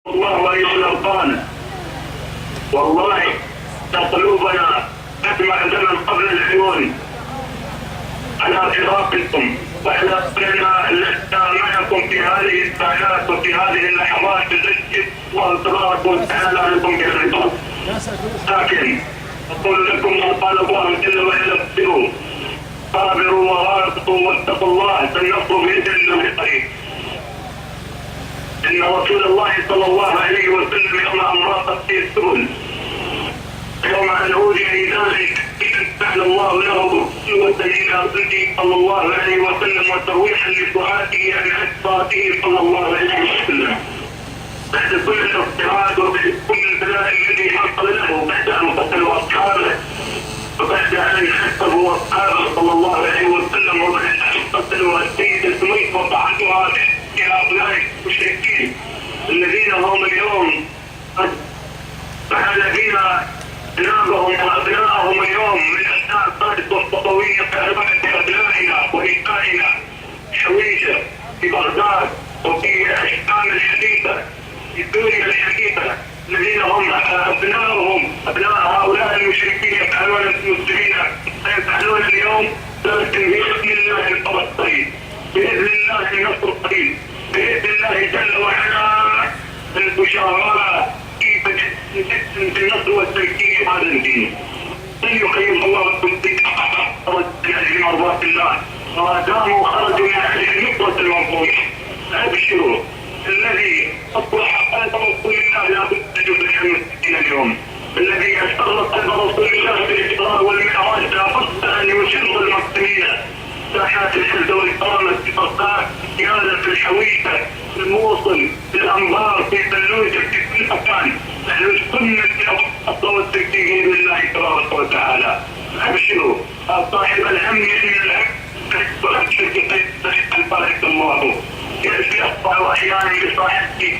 الله أيها الأوطان، والله قلوبنا تدمع دما قبل العيون على فراقكم، واحنا لسنا معكم في هذه الساعات وفي هذه اللحظات تذكر الله تبارك وتعالى لكم بالرضا. لكن اقول لكم ما قال الله جل وعلا: اصبروا صابروا ورابطوا واتقوا الله فالنصر باذن الله قريب. ان رسول الله صلى الله عليه وسلم يوم ان راقت فيه السبل، يوم ان اوذي لذلك فعل الله له قوة الى ظله صلى الله عليه وسلم وترويحا لدعاته عن عصاته صلى الله عليه وسلم، بعد كل الاضطهاد وكل البلاء الذي حصل له، بعد ان قتلوا اصحابه وبعد ان حسبوا اصحابه صلى الله عليه وسلم، وبعد ان قتلوا السيدة سمية وطعنوها بهؤلاء المشركين الذين هم اليوم قد فعل بنا ابنائهم وابنائهم اليوم من ابناء الطائف والصفويه كهرباء بابنائنا وابنائنا حويجه في بغداد وفي الشام الحديثه في سوريا الحديثه، الذين هم ابناء هؤلاء المشركين يفعلون المسلمين سيفعلون اليوم، لكن باذن الله القضاء القريب، باذن الله النصر القريب، باذن الله جل وعلا المشاورات كيف النصر والتمكين هذا الدين. لن يقيم الله بالذكر من اجل مرضات الله ما داموا خرجوا من اجل نصرة المظلوم. ابشروا، الذي اصبح قلب رسول الله لا بد ان يصبح المسلمين اليوم، الذي استغرق قلب رسول الله بالاسراء والمعراج لا بد ان يشر المسلمين ساحات الحزب والكرامه في بغداد، في هذا في الحويجه، في الموصل، في الانبار، في فلوجه، في كل مكان. نحن السنه الصوت التكتيكي بالله تبارك وتعالى. ابشروا صاحب الهم ان الهم تبارك الله يأتي أخطأ أحيانا بصاحبتي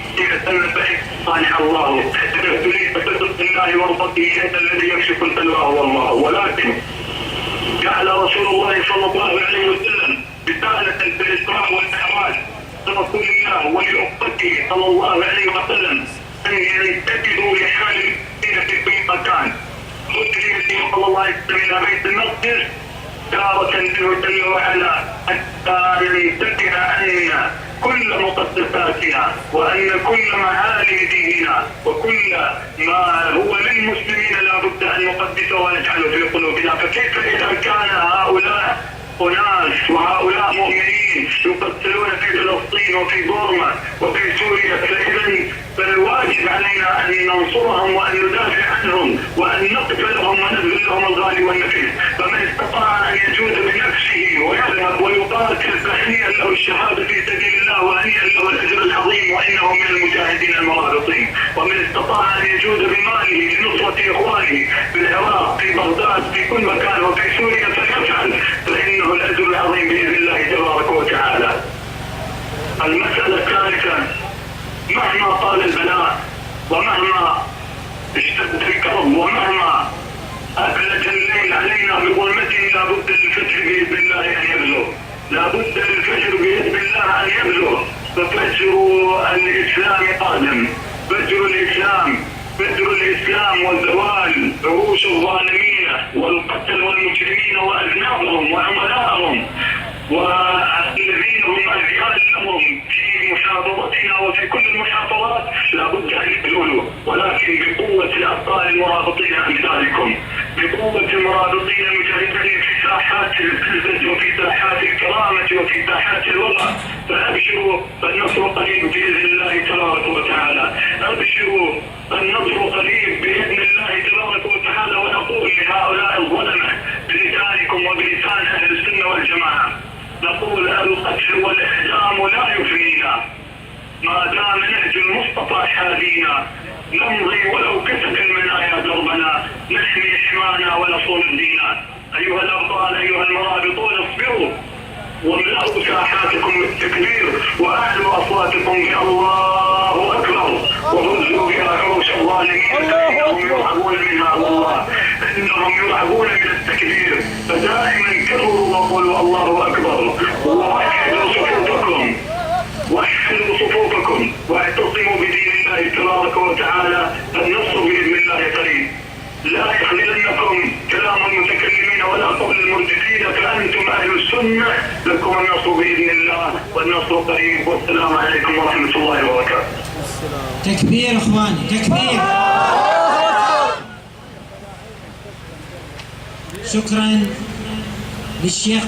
صانع الله تريد فتدق الله ورضته الذي يكشف البلوى هو الله. ولكن جعل رسول الله صلى الله عليه وسلم رسالة في الإسراء والمعراج لرسول الله ولأمته صلى الله عليه وسلم أن ينتبهوا لحال المسلمين في كل مكان. أدري النبي صلى الله عليه وسلم إلى بيت المقدس تارة منه جل وعلا حتى ينتبه أن كل مقدساتنا وأن كل معالي ديننا وكل ما هو للمسلمين لا بد أن نقدسه ونجعله في قلوبنا. فكيف إذا كان هؤلاء أناس وهؤلاء مؤمنين يقتلون في فلسطين وفي بورما وفي سوريا، فإذا فالواجب علينا أن ننصرهم وأن ندافع عنهم وأن نقف لهم ونبذل لهم الغالي والنفيس. فمن استطاع أن يجود بنفسه ويذهب ويقاتل فهنيئا له الشهادة في سبيل الله وهنيئا له الأجر العظيم وإنه من المجاهدين المرابطين. ومن استطاع أن يجود بماله لنصرة إخوانه في العراق في بغداد في كل مكان وفي سوريا فليفعل، فإنه الأجر العظيم بإذن الله تبارك وتعالى. المسألة الثالثة: مهما طال البلاء ومهما اشتد الكرب ومهما أبلج الليل علينا بظلمته لابد للفجر بإذن الله أن يبلغ، لابد للفجر بإذن الله أن يبلغ. ففجر الإسلام قادم، فجر الإسلام وزوال رؤوس الظالمين والقتل والمجرمين وأذنابهم وعملاءهم والذين هم أذيال لهم في محافظتنا وفي كل المحافظات لابد أن يبلغوا، ولكن بقوة الأبطال المرابطين أمثالكم، بقوة المرابطين المجاهدين في ساحات العزة وفي ساحات الكرامة وفي ساحات الوضع. فأبشروا فالنصر قريب بإذن الله تبارك وتعالى، أبشروا النصر قريب بإذن الله تبارك وتعالى. ونقول لهؤلاء الظلمة بلسانكم وبلسان أهل السنة والجماعة، نقول القتل والإعدام لا يفنينا ما دام نهج المصطفى حالينا، نمضي ولو كسب المنايا دربنا، نحمي حمانا ونصون الدين. أيها الأبطال أيها المرابطون اصبروا واملأوا ساحاتكم بالتكبير وأعلوا أصواتكم بالله أكبر وهزوا بها عروش الظالمين فإنهم يرعبون منها الله، إنهم يرعبون من التكبير. فدائما كبروا وقولوا الله أكبر ووحدوا صفوفكم واعتصموا بدين الله تبارك وتعالى النصر بإذن الله قريب. لا يخذلنكم كلام المتكلمين ولا قول المرجئين، فأنتم أهل السنة لكم النصر بإذن الله والنصر قريب. والسلام عليكم ورحمة الله وبركاته. تكبير اخواني، تكبير. شكرا للشيخ